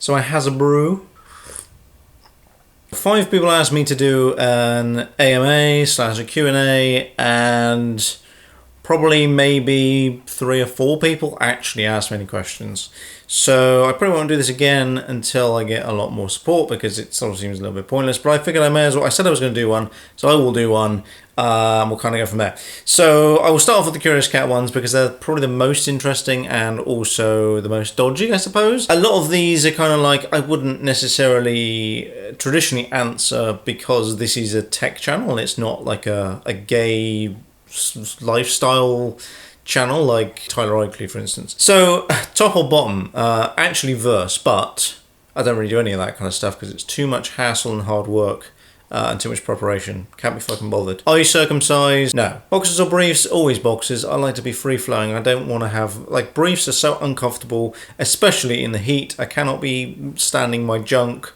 So I has a brew. 5 people asked me to do an AMA/a Q&A, and probably maybe 3 or 4 people actually asked me any questions. So I probably won't do this again until I get a lot more support, because it sort of seems a little bit pointless. But I figured I may as well. I said I was going to do one, so I will do one. We'll kind of go from there. So I will start off with the Curious Cat ones, because they're probably the most interesting and also the most dodgy, I suppose. A lot of these are kind of like I wouldn't necessarily traditionally answer, because this is a tech channel and it's not like a gay lifestyle channel like Tyler Oakley, for instance. So top or bottom, actually verse, but I don't really do any of that kind of stuff because it's too much hassle and hard work. And too much preparation. Can't be fucking bothered. Are you circumcised? No. Boxers or briefs? Always boxers. I like to be free-flowing. I don't want to have... Like, briefs are so uncomfortable, especially in the heat. I cannot be standing my junk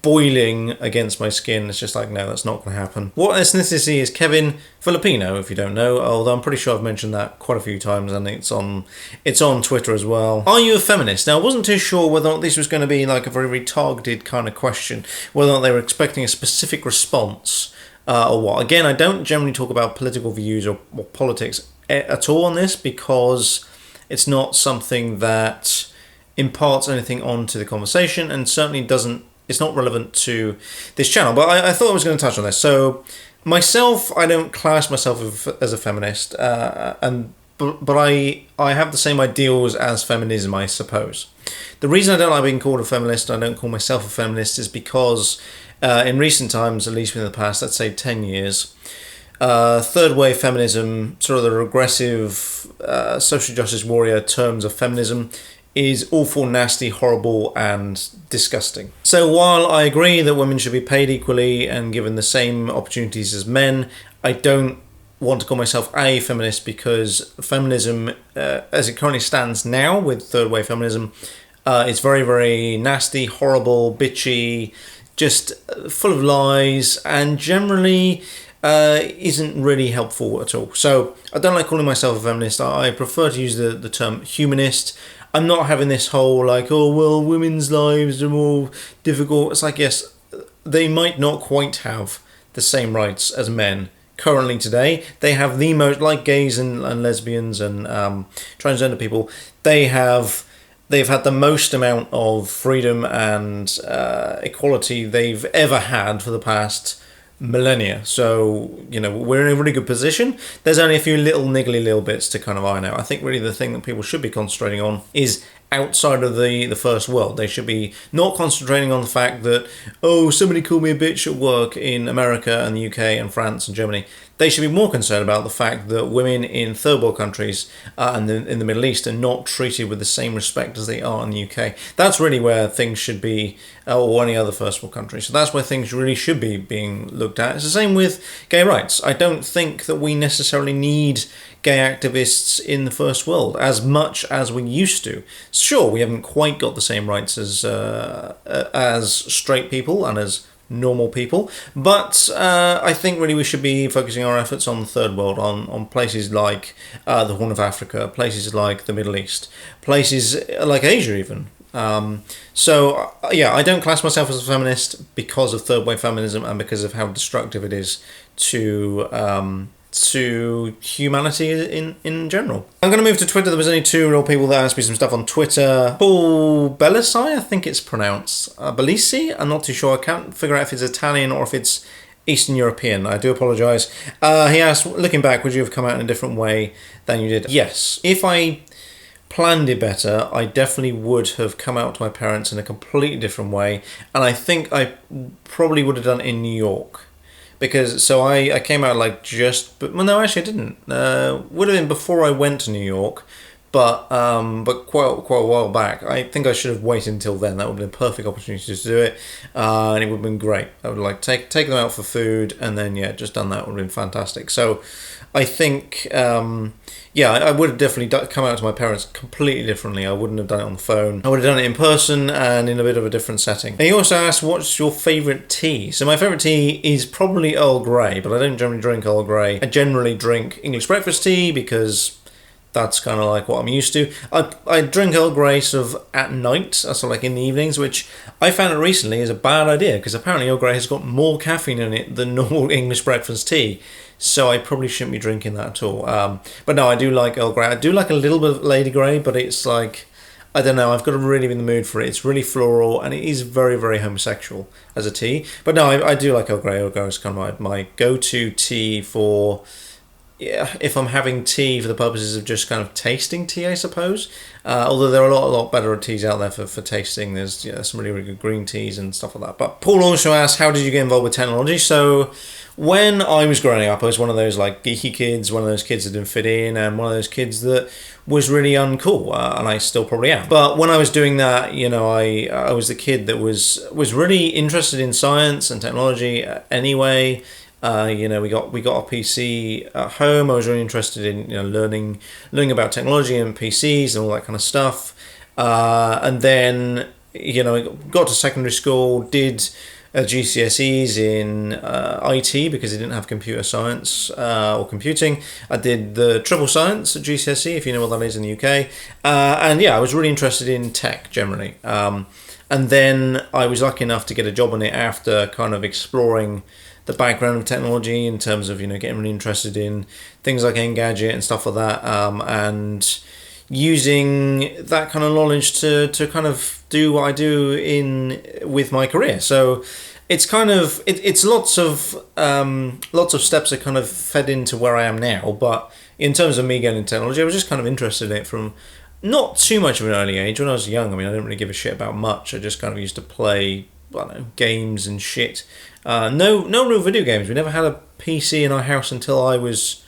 boiling against my skin. It's just like, no, that's not going to happen. What ethnicity is Kevin? Filipino, if you don't know, although I'm pretty sure I've mentioned that quite a few times, and it's on Twitter as well. Are you a feminist? Now, I wasn't too sure whether or not this was going to be like a very retargeted kind of question, whether or not they were expecting a specific response or what. Again, I don't generally talk about political views or politics at all on this, because it's not something that imparts anything onto the conversation, and certainly doesn't. It's not relevant to this channel, but I thought I was going to touch on this. So, myself, I don't class myself as a feminist, but I have the same ideals as feminism, I suppose. The reason I don't like being called a feminist, I don't call myself a feminist, is because in recent times, at least within the past, let's say 10 years, third wave feminism, sort of the regressive social justice warrior terms of feminism, is awful, nasty, horrible, and disgusting. So while I agree that women should be paid equally and given the same opportunities as men, I don't want to call myself a feminist, because feminism, as it currently stands now with third wave feminism, is very, very nasty, horrible, bitchy, just full of lies, and generally isn't really helpful at all. So I don't like calling myself a feminist. I prefer to use the term humanist. I'm not having this whole like, oh, well, women's lives are more difficult. It's like, yes, they might not quite have the same rights as men currently today. They have the most, like gays and lesbians and transgender people, they've had the most amount of freedom and equality they've ever had for the past millennia. So, you know, we're in a really good position. There's only a few little niggly little bits to kind of iron out. I think really the thing that people should be concentrating on is outside of the first world. They should be not concentrating on the fact that, oh, somebody called me a bitch at work in America and the UK and France and Germany. They should be more concerned about the fact that women in third world countries and in the Middle East are not treated with the same respect as they are in the UK. That's really where things should be, or any other first world country. So that's where things really should be being looked at. It's the same with gay rights. I don't think that we necessarily need gay activists in the first world as much as we used to. Sure, we haven't quite got the same rights as straight people and as normal people, but I think really we should be focusing our efforts on the third world, on places like the Horn of Africa, places like the Middle East, places like Asia even. So I don't class myself as a feminist because of third wave feminism and because of how destructive it is to humanity in general. I'm going to move to Twitter. There was only 2 real people that asked me some stuff on Twitter. Paul Bellisai, I think it's pronounced. Bellisi, I'm not too sure. I can't figure out if it's Italian or if it's Eastern European. I do apologise. He asked, looking back, would you have come out in a different way than you did? Yes. If I planned it better, I definitely would have come out to my parents in a completely different way. And I think I probably would have done it in New York. Because, so I came out like but no, actually I didn't. Would have been before I went to New York, but quite a while back. I think I should have waited until then. That would have been a perfect opportunity to do it, and it would have been great. I would like take them out for food, and then just done that. Would have been fantastic. So, I think I would have definitely come out to my parents completely differently. I wouldn't have done it on the phone. I would have done it in person and in a bit of a different setting. And he also asked, what's your favourite tea? So my favourite tea is probably Earl Grey, but I don't generally drink Earl Grey. I generally drink English breakfast tea because that's kind of like what I'm used to. I drink Earl Grey sort of at night, sort of like in the evenings, which I found out recently is a bad idea because apparently Earl Grey has got more caffeine in it than normal English breakfast tea. So I probably shouldn't be drinking that at all. But no, I do like Earl Grey. I do like a little bit of Lady Grey, but it's like, I don't know, I've got to really be in the mood for it. It's really floral and it is very, very homosexual as a tea. But no, I do like Earl Grey. Earl Grey is kind of my go-to tea for, yeah, if I'm having tea for the purposes of just kind of tasting tea, I suppose. Although there are a lot better teas out there for tasting. There's some really, really good green teas and stuff like that. But Paul also asked, how did you get involved with technology? So when I was growing up, I was one of those like geeky kids, one of those kids that didn't fit in, and one of those kids that was really uncool, and I still probably am. But when I was doing that, I was the kid that was really interested in science and technology anyway. We got our PC at home. I was really interested in learning about technology and PCs and all that kind of stuff. And then I got to secondary school, did GCSEs in IT because I didn't have computer science or computing. I did the triple science at GCSE, if you know what that is in the UK. And yeah, I was really interested in tech generally. And then I was lucky enough to get a job on it after kind of exploring the background of technology in terms of getting really interested in things like Engadget and stuff like that, and using that kind of knowledge to kind of do what I do with my career. So it's kind of it's lots of steps that kind of fed into where I am now. But in terms of me getting into technology, I was just kind of interested in it from not too much of an early age. When I was young, I didn't really give a shit about much. I just kind of used to play, I don't know, games and shit. No real video games. We never had a PC in our house until I was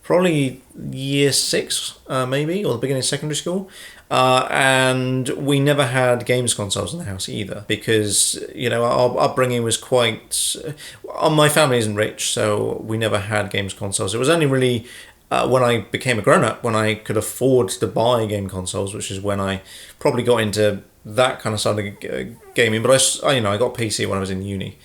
probably year 6, maybe, or the beginning of secondary school. And we never had games consoles in the house either because, our upbringing was quite... my family isn't rich, so we never had games consoles. It was only really when I became a grown-up, when I could afford to buy game consoles, which is when I probably got into that kind of side of gaming. But I got PC when I was in uni.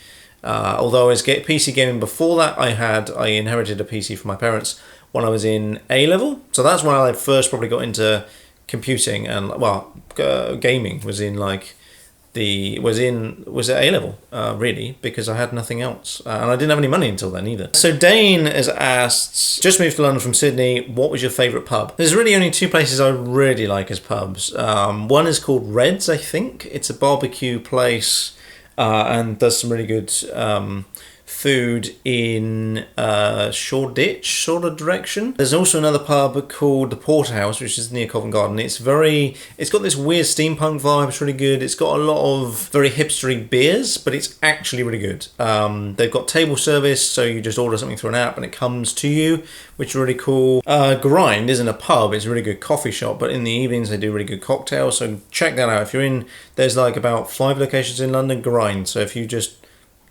Although I was PC gaming before that, I inherited a PC from my parents when I was in A level. So that's when I first probably got into computing and gaming was in was at A level really, because I had nothing else and I didn't have any money until then either. So Dane has asked, just moved to London from Sydney, what was your favourite pub? There's really only 2 places I really like as pubs. One is called Red's, I think. It's a barbecue place and does some really good food in Shoreditch sort of direction. There's also another pub called the Porterhouse, which is near Covent Garden. It's got this weird steampunk vibe. It's really good. It's got a lot of very hipstery beers, but it's actually really good. They've got table service, so you just order something through an app and it comes to you, which is really cool. Grind isn't a pub, it's a really good coffee shop, but in the evenings they do really good cocktails, so check that out. If you're in, there's about 5 locations in London, Grind, so if you just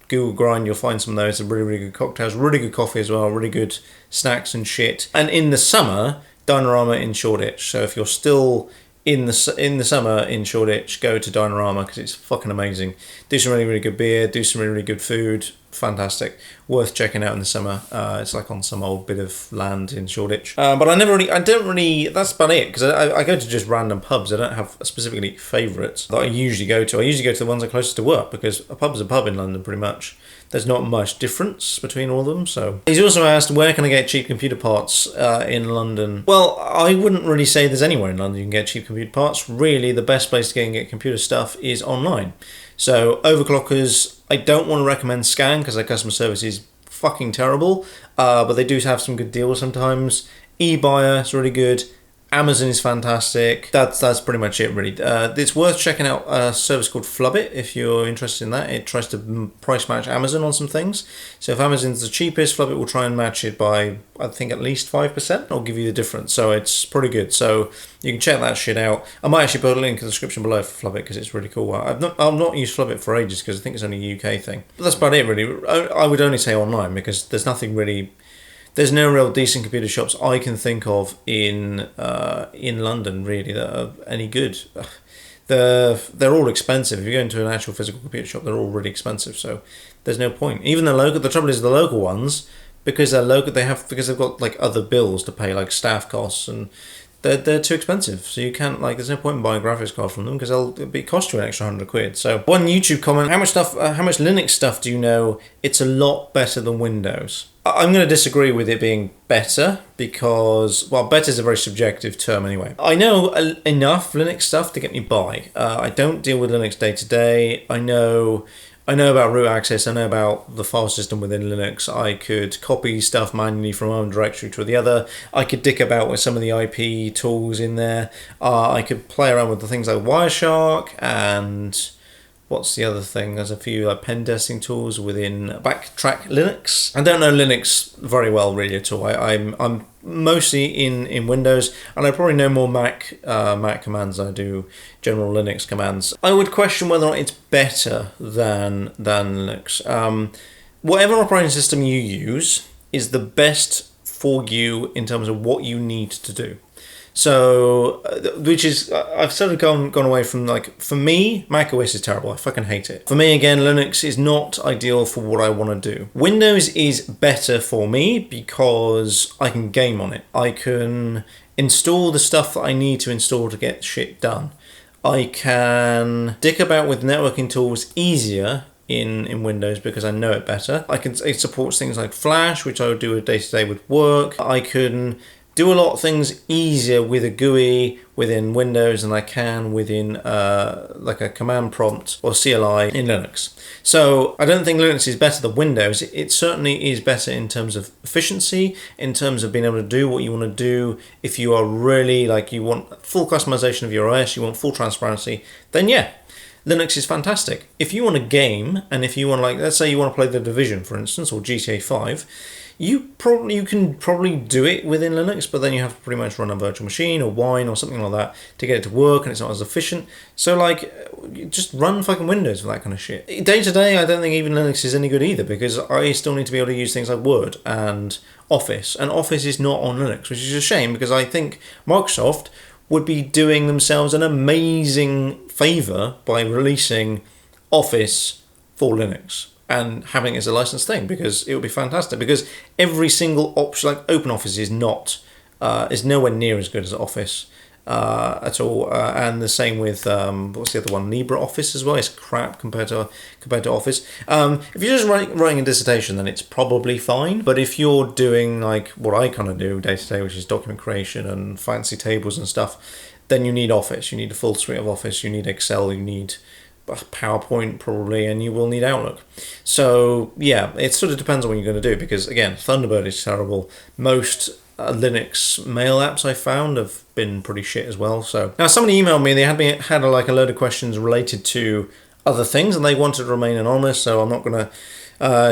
Google Grind, you'll find some of those. Some really, really good cocktails, really good coffee as well, really good snacks and shit. And in the summer, Dinerama in Shoreditch. So if you're still in the summer in Shoreditch, go to Dinerama because it's fucking amazing. Do some really, really good beer, do some really, really good food. Fantastic, worth checking out in the summer. It's on some old bit of land in Shoreditch. But I don't really. That's about it because I go to just random pubs. I don't have specifically favourites that I usually go to. I usually go to the ones that are closest to work because a pub's a pub in London pretty much. There's not much difference between all of them. So he's also asked, where can I get cheap computer parts in London? Well, I wouldn't really say there's anywhere in London you can get cheap computer parts. Really, the best place to get computer stuff is online. So overclockers, I don't want to recommend Scan because their customer service is fucking terrible, but they do have some good deals sometimes. eBuyer is really good. Amazon is fantastic. That's pretty much it, really. It's worth checking out a service called Flubbit if you're interested in that. It tries to price match Amazon on some things. So if Amazon's the cheapest, Flubbit will try and match it by, I think, at least 5%. I'll give you the difference. So it's pretty good. So you can check that shit out. I might actually put a link in the description below for Flubbit because it's really cool. I've not used Flubbit for ages because I think it's only a UK thing. But that's about it, really. I would only say online because there's nothing really... There's no real decent computer shops I can think of in London really that are any good. They're all expensive. If you go into an actual physical computer shop, they're all really expensive. So there's no point. Even the trouble is the local ones, because they're local, because they've got other bills to pay, like staff costs and they're too expensive. So you can't, like, there's no point in buying a graphics card from them because it'll cost you an extra £100. So one YouTube comment: how much Linux stuff do you know? It's a lot better than Windows. I'm going to disagree with it being better because, well, better is a very subjective term anyway. I know enough Linux stuff to get me by. I don't deal with Linux day to day. I know about root access, I know about the file system within Linux. I could copy stuff manually from one directory to the other. I could dick about with some of the IP tools in there. I could play around with the things like Wireshark and what's the other thing? There's a few pen testing tools within Backtrack Linux. I don't know Linux very well really at all. I'm mostly in Windows, and I probably know more Mac commands than I do general Linux commands. I would question whether or not it's better than Linux. Whatever operating system you use is the best for you in terms of what you need to do. So, which is, I've sort of gone away from, like, for me, macOS is terrible. I fucking hate it. For me, again, Linux is not ideal for what I want to do. Windows is better for me because I can game on it. I can install the stuff that I need to install to get shit done. I can dick about with networking tools easier in Windows because I know it better. It supports things like Flash, which I would do day to day with work. I can do a lot of things easier with a GUI within Windows than I can within like a command prompt or CLI in Linux. So I don't think Linux is better than Windows. It certainly is better in terms of efficiency, in terms of being able to do what you want to do. If you are really, like, you want full customization of your OS, you want full transparency, then yeah, Linux is fantastic. If you want a game, and if you want, like, let's say you want to play The Division, for instance, or GTA 5, you can probably do it within Linux, but then you have to pretty much run a virtual machine or Wine or something like that to get it to work, and it's not as efficient. So, like, just run fucking Windows for that kind of shit. Day to day, I don't think even Linux is any good either, because I still need to be able to use things like Word and Office, and Office is not on Linux, which is a shame, because I think Microsoft would be doing themselves an amazing favour by releasing Office for Linux and having it as a licensed thing, because it would be fantastic. Because every single option, like OpenOffice, is nowhere near as good as Office at all, and the same with what's the other one, LibreOffice as well. It's crap compared to Office. If you're just writing a dissertation, then it's probably fine. But if you're doing, like, what I kind of do day to day, which is document creation and fancy tables and stuff, then you need Office. You need a full suite of Office. You need Excel. You need PowerPoint probably, and you will need Outlook. So yeah, it sort of depends on what you're going to do, because again, Thunderbird is terrible. Most Linux mail apps I found have been pretty shit as well. So now somebody emailed me, they had a load of questions related to other things, and they wanted to remain anonymous, so I'm not going to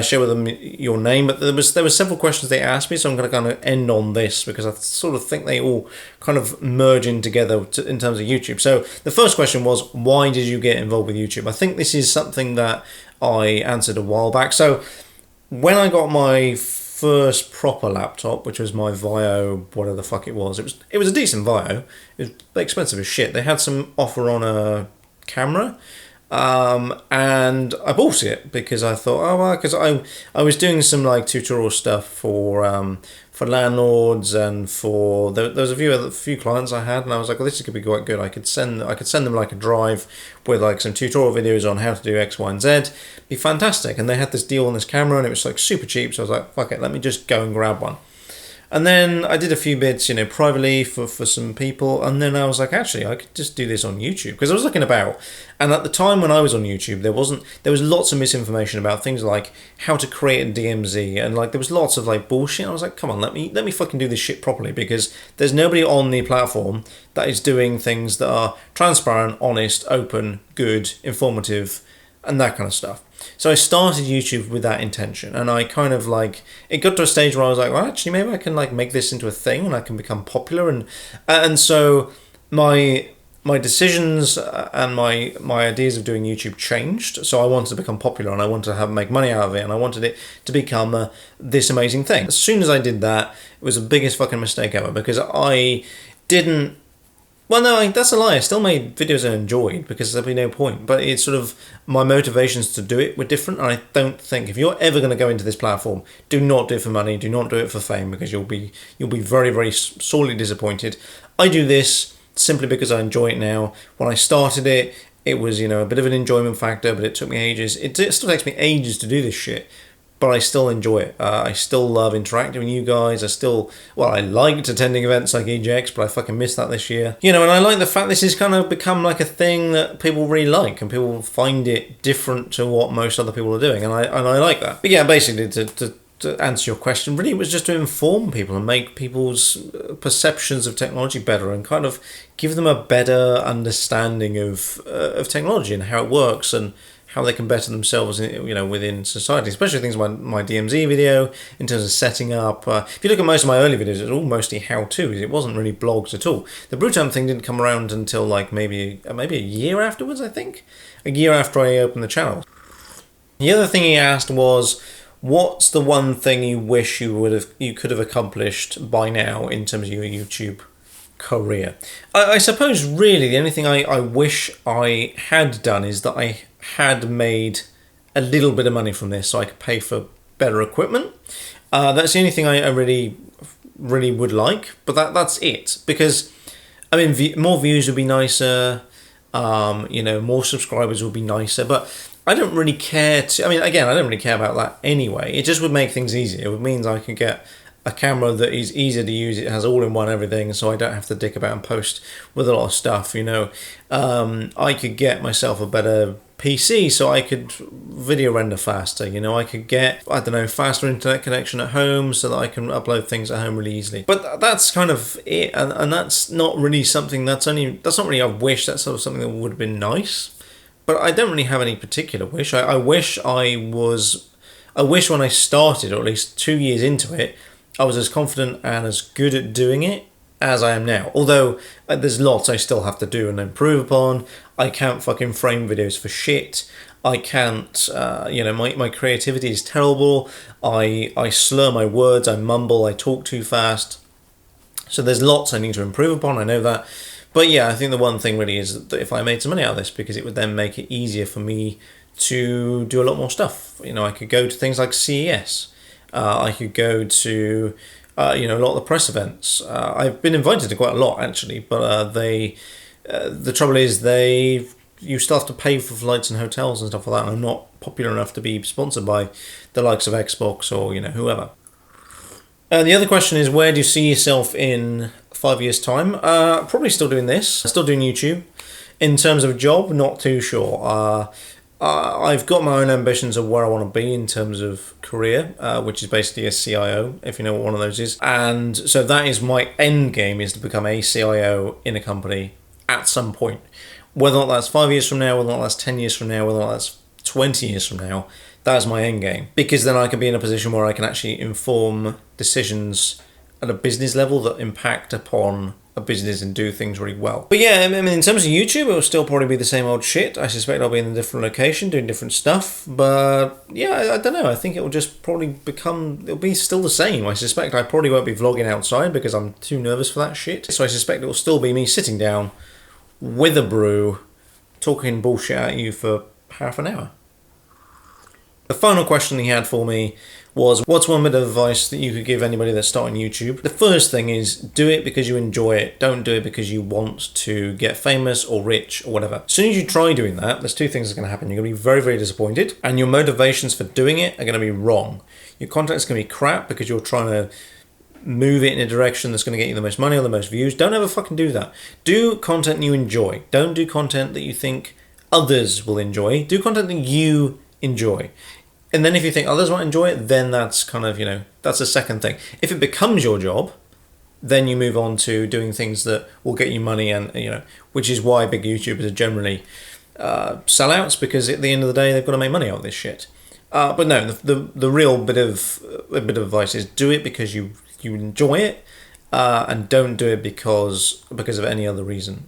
share with them your name, but there were several questions they asked me, so I'm going to kind of end on this because I sort of think they all kind of merge in together in terms of YouTube. So the first question was, why did you get involved with YouTube? I think this is something that I answered a while back. So when I got my first proper laptop, which was my Vio, whatever the fuck it was a decent Vio. It was expensive as shit. They had some offer on a camera. And I bought it because I thought, because I was doing some like tutorial stuff for landlords and there was a few clients I had, and I was like, well, this could be quite good. I could send them like a drive with like some tutorial videos on how to do X, Y, and Z. Be fantastic. And they had this deal on this camera, and it was like super cheap. So I was like, fuck it, let me just go and grab one. And then I did a few bits, privately for some people. And then I was like, actually, I could just do this on YouTube. Because I was looking about. And at the time when I was on YouTube, there was lots of misinformation about things like how to create a DMZ. And like there was lots of like bullshit. I was like, come on, let me fucking do this shit properly. Because there's nobody on the platform that is doing things that are transparent, honest, open, good, informative, and that kind of stuff. So I started YouTube with that intention, and I kind of like, it got to a stage where I was like, well, actually, maybe I can like make this into a thing, and I can become popular, and so my decisions and my ideas of doing YouTube changed. So I wanted to become popular, and I wanted to make money out of it, and I wanted it to become this amazing thing. As soon as I did that, it was the biggest fucking mistake ever, because I didn't Well, no, that's a lie. I still made videos I enjoyed because there'd be no point. But it's sort of my motivations to do it were different. And I don't think if you're ever going to go into this platform, do not do it for money. Do not do it for fame because you'll be very very sorely disappointed. I do this simply because I enjoy it now. When I started it, it was a bit of an enjoyment factor, but it took me ages. It still takes me ages to do this shit. But I still enjoy it. I still love interacting with you guys. I liked attending events like EJX, but I fucking missed that this year. And I like the fact this has kind of become like a thing that people really like, and people find it different to what most other people are doing, and I like that. But yeah, basically to answer your question, really it was just to inform people and make people's perceptions of technology better and kind of give them a better understanding of technology and how it works and how they can better themselves, within society, especially things like my DMZ video in terms of setting up. If you look at most of my early videos, it's all mostly how-tos. It wasn't really blogs at all. The Brutam thing didn't come around until like maybe a year afterwards, I think. A year after I opened the channel. The other thing he asked was, what's the one thing you wish you could have accomplished by now in terms of your YouTube career? I suppose really the only thing I wish I had done is that I had made a little bit of money from this so I could pay for better equipment. That's the only thing I really would like, but that's it. Because more views would be nicer, more subscribers would be nicer, but I don't really care I don't really care about that anyway. It just would make things easier. It means I could get a camera that is easier to use. It has all-in-one everything, so I don't have to dick about and post with a lot of stuff, I could get myself a better PC so I could video render faster, I could get, faster internet connection at home so that I can upload things at home really easily. But that's kind of it, and that's not really something that's not really a wish, that's sort of something that would have been nice. But I don't really have any particular wish. I wish when I started, or at least 2 years into it, I was as confident and as good at doing it as I am now. Although there's lots I still have to do and improve upon. I can't fucking frame videos for shit. I can't, my creativity is terrible. I slur my words, I mumble, I talk too fast. So there's lots I need to improve upon, I know that. But yeah, I think the one thing really is that if I made some money out of this, because it would then make it easier for me to do a lot more stuff. I could go to things like CES. I could go to, a lot of the press events. I've been invited to quite a lot, actually, but the trouble is you still have to pay for flights and hotels and stuff like that, and I'm not popular enough to be sponsored by the likes of Xbox or, whoever. The other question is, where do you see yourself in 5 years' time? Probably still doing this, still doing YouTube. In terms of job, not too sure. I've got my own ambitions of where I want to be in terms of career, which is basically a CIO, if you know what one of those is. And so that is my end game, is to become a CIO in a company at some point. Whether or not that's 5 years from now, whether or not that's 10 years from now, whether or not that's 20 years from now, that's my end game. Because then I can be in a position where I can actually inform decisions at a business level that impact upon a business and do things really well. But yeah, in terms of YouTube, it will still probably be the same old shit. I suspect I'll be in a different location doing different stuff. But yeah, I don't know. I think it will just probably it'll be still the same. I suspect I probably won't be vlogging outside because I'm too nervous for that shit. So I suspect it will still be me sitting down with a brew, talking bullshit at you for half an hour. The final question he had for me was, what's one bit of advice that you could give anybody that's starting YouTube? The first thing is, do it because you enjoy it. Don't do it because you want to get famous or rich or whatever. As soon as you try doing that, there's two things that are going to happen. You're going to be very, very disappointed, and your motivations for doing it are going to be wrong. Your content's going to be crap because you're trying to move it in a direction that's going to get you the most money or the most views. Don't ever fucking do that. Do content you enjoy. Don't do content that you think others will enjoy. Do content that you enjoy. And then if you think others won't enjoy it, then that's kind of, that's a second thing. If it becomes your job, then you move on to doing things that will get you money, and which is why big YouTubers are generally sellouts, because at the end of the day they've got to make money out of this shit. But no, the real bit of advice is, do it because you enjoy it, and don't do it because of any other reason.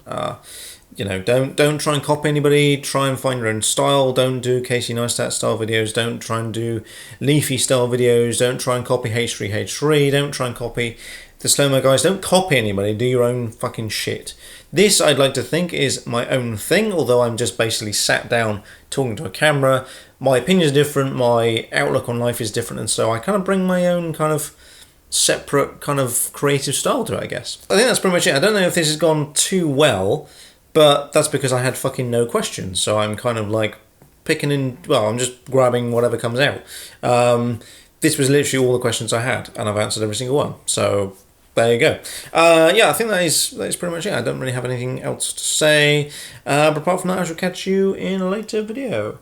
Don't try and copy anybody. Try and find your own style. Don't do Casey Neistat style videos. Don't try and do Leafy style videos. Don't try and copy H3H3. Don't try and copy Disclaimer, guys, don't copy anybody, do your own fucking shit. This, I'd like to think, is my own thing, although I'm just basically sat down talking to a camera. My opinion is different, my outlook on life is different, and so I kind of bring my own kind of separate kind of creative style to it, I guess. I think that's pretty much it. I don't know if this has gone too well, but that's because I had fucking no questions, so I'm kind of like picking in, well, I'm just grabbing whatever comes out. This was literally all the questions I had, and I've answered every single one, so there you go. Yeah, I think that is pretty much it. I don't really have anything else to say, but apart from that, I shall catch you in a later video.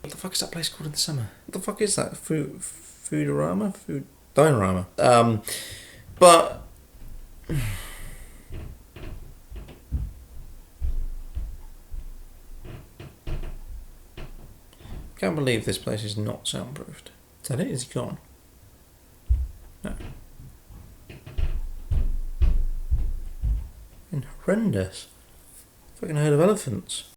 What the fuck is that place called in the summer? What the fuck is that? Foodorama? Dinorama. But can't believe this place is not soundproofed. Is that it? Is it gone? No. Horrendous. Fucking herd of elephants.